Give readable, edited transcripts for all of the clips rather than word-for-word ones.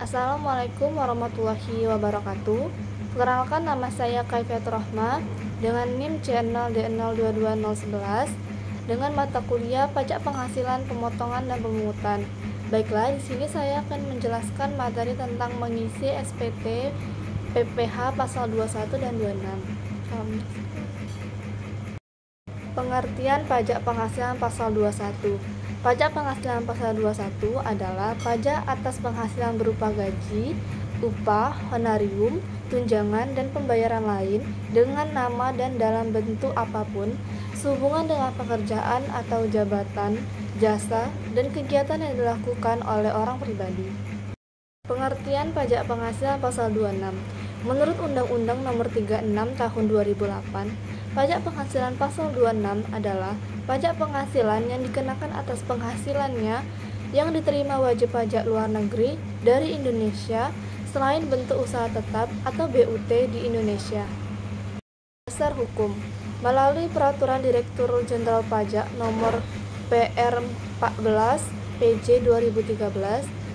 Assalamualaikum warahmatullahi wabarakatuh. Perkenalkan, nama saya Kaifiatur Rahma dengan NIM C0D022011 dengan mata kuliah Pajak Penghasilan, Pemotongan dan Pemungutan. Baiklah, di sini saya akan menjelaskan materi tentang mengisi SPT PPh pasal 21 dan 26. Pengertian pajak penghasilan pasal 21. Pajak penghasilan pasal 21 adalah pajak atas penghasilan berupa gaji, upah, honorium, tunjangan, dan pembayaran lain dengan nama dan dalam bentuk apapun sehubungan dengan pekerjaan atau jabatan, jasa, dan kegiatan yang dilakukan oleh orang pribadi. Pengertian pajak penghasilan pasal 26. Menurut Undang-Undang Nomor 36 Tahun 2008, pajak penghasilan pasal 26 adalah pajak penghasilan yang dikenakan atas penghasilannya yang diterima wajib pajak luar negeri dari Indonesia selain bentuk usaha tetap atau BUT di Indonesia. Dasar hukum. Melalui Peraturan Direktur Jenderal Pajak Nomor PR 14 PJ 2013,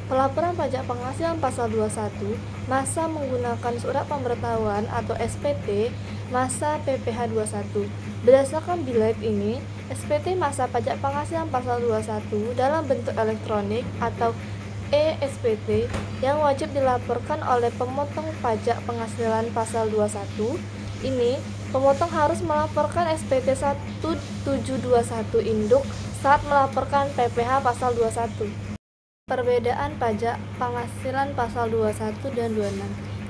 pelaporan pajak penghasilan pasal 21 masa menggunakan surat pemberitahuan atau SPT masa PPh 21. Berdasarkan bilet ini, SPT masa pajak penghasilan pasal 21 dalam bentuk elektronik atau e-SPT yang wajib dilaporkan oleh pemotong pajak penghasilan pasal 21 ini, pemotong harus melaporkan SPT 1721 induk saat melaporkan PPh pasal 21. Perbedaan pajak penghasilan pasal 21 dan 26.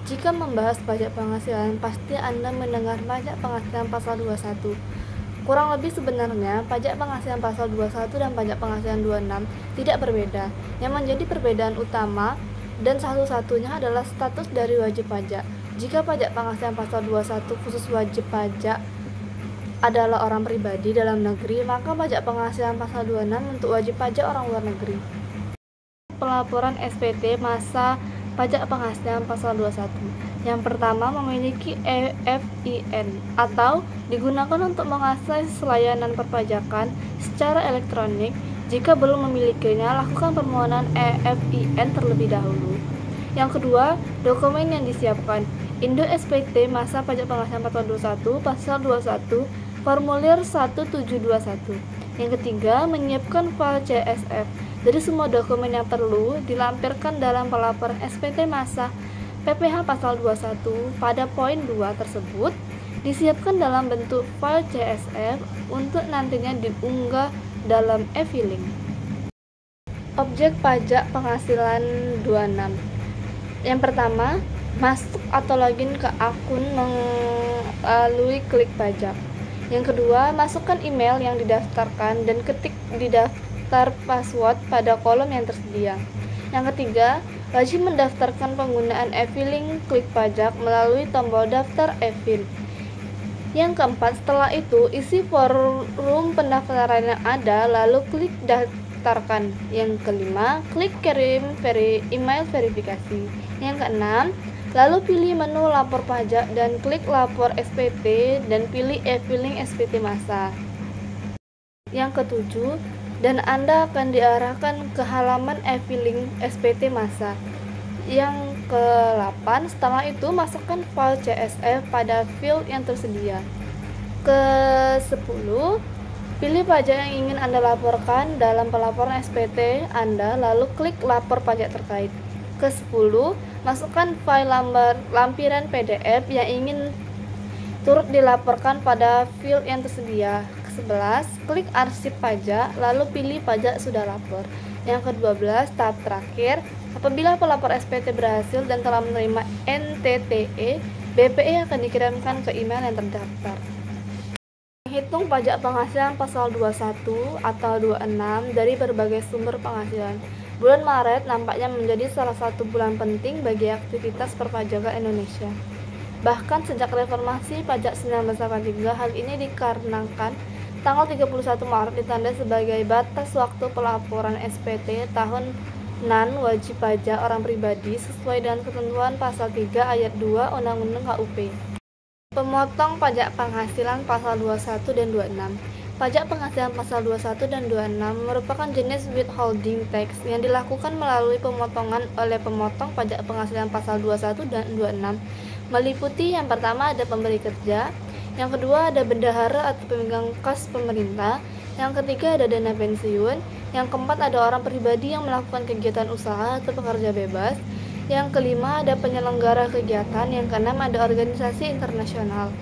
Jika membahas pajak penghasilan, pasti Anda mendengar pajak penghasilan pasal 21. Kurang lebih sebenarnya, pajak penghasilan pasal 21 dan pajak penghasilan 26 tidak berbeda. Yang menjadi perbedaan utama dan satu-satunya adalah status dari wajib pajak. Jika pajak penghasilan pasal 21 khusus wajib pajak adalah orang pribadi dalam negeri, maka pajak penghasilan pasal 26 untuk wajib pajak orang luar negeri. Pelaporan SPT masa pajak penghasilan pasal 21. Yang pertama, memiliki EFIN atau digunakan untuk mengakses layanan perpajakan secara elektronik. Jika belum memilikinya, lakukan permohonan EFIN terlebih dahulu. Yang kedua, dokumen yang disiapkan. Induk SPT masa pajak penghasilan pasal 21 formulir 1721. Yang ketiga, menyiapkan file CSV. Jadi semua dokumen yang perlu dilampirkan dalam pelaporan SPT masa PPh pasal 21 pada poin 2 tersebut disiapkan dalam bentuk file CSV untuk nantinya diunggah dalam e-filing. Objek pajak penghasilan 26. Yang pertama, masuk atau login ke akun melalui klik pajak. Yang kedua, masukkan email yang didaftarkan dan ketik di daftar password pada kolom yang tersedia. Yang ketiga, wajib mendaftarkan penggunaan e-filing klik pajak melalui tombol daftar e-fil. Yang keempat, setelah itu isi forum pendaftaran yang ada lalu klik daftarkan. Yang kelima, klik kirim email verifikasi. Yang keenam, lalu pilih menu lapor pajak dan klik lapor SPT dan pilih e-filing SPT masa. Yang ketujuh, dan Anda akan diarahkan ke halaman e-filing SPT masa. Yang ke-8, setelah itu masukkan file CSV pada field yang tersedia. Ke-10, pilih pajak yang ingin Anda laporkan dalam pelaporan SPT Anda, lalu klik lapor pajak terkait. Ke-10, masukkan file lampiran PDF yang ingin turut dilaporkan pada field yang tersedia. Ke-11, klik arsip pajak, lalu pilih pajak sudah lapor. Yang ke-12, tahap terakhir, apabila pelapor SPT berhasil dan telah menerima NTTE, BPE akan dikirimkan ke email yang terdaftar. Menghitung pajak penghasilan pasal 21 atau 26 dari berbagai sumber penghasilan. Bulan Maret nampaknya menjadi salah satu bulan penting bagi aktivitas perpajakan Indonesia. Bahkan sejak reformasi pajak 1983, hal ini dikarenakan tanggal 31 Maret ditandai sebagai batas waktu pelaporan SPT tahunan wajib pajak orang pribadi sesuai dengan ketentuan pasal 3 ayat 2 Undang-Undang KUP. Pemotong pajak penghasilan pasal 21 dan 26. Pajak penghasilan pasal 21 dan 26 merupakan jenis withholding tax yang dilakukan melalui pemotongan oleh pemotong pajak penghasilan pasal 21 dan 26. Meliputi yang pertama ada pemberi kerja, yang kedua ada bendahara atau pemegang kas pemerintah, yang ketiga ada dana pensiun, yang keempat ada orang pribadi yang melakukan kegiatan usaha atau pekerja bebas, yang kelima ada penyelenggara kegiatan, yang keenam ada organisasi internasional.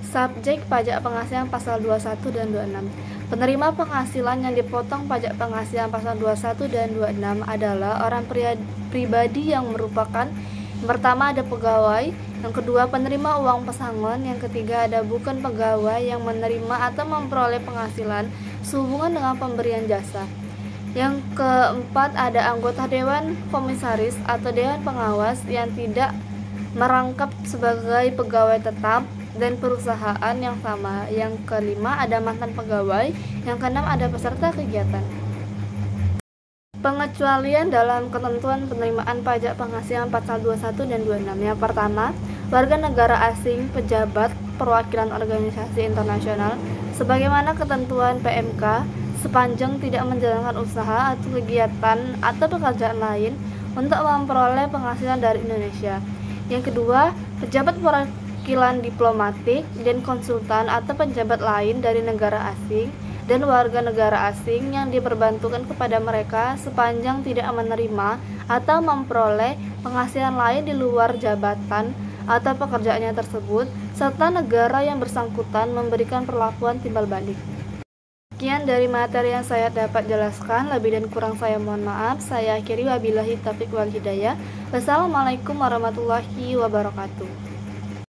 Subjek pajak penghasilan pasal 21 dan 26. Penerima penghasilan yang dipotong pajak penghasilan pasal 21 dan 26 adalah orang pribadi yang merupakan yang pertama ada pegawai, yang kedua penerima uang pesangon, yang ketiga ada bukan pegawai yang menerima atau memperoleh penghasilan sehubungan dengan pemberian jasa. Yang keempat ada anggota dewan komisaris atau dewan pengawas yang tidak merangkap sebagai pegawai tetap dan perusahaan yang sama. Yang kelima ada mantan pegawai, yang keenam ada peserta kegiatan. Pengecualian dalam ketentuan penerimaan pajak penghasilan pasal 21 dan 26. Yang pertama, warga negara asing, pejabat, perwakilan organisasi internasional sebagaimana ketentuan PMK sepanjang tidak menjalankan usaha atau kegiatan atau pekerjaan lain untuk memperoleh penghasilan dari Indonesia. Yang kedua, pejabat perwakilan diplomatik dan konsultan atau pejabat lain dari negara asing dan warga negara asing yang diperbantukan kepada mereka sepanjang tidak menerima atau memperoleh penghasilan lain di luar jabatan atau pekerjaannya tersebut, serta negara yang bersangkutan memberikan perlakuan timbal balik. Sekian dari materi yang saya dapat jelaskan, lebih dan kurang saya mohon maaf. Saya akhiri, wabillahi taufiq wal hidayah. Wassalamualaikum warahmatullahi wabarakatuh.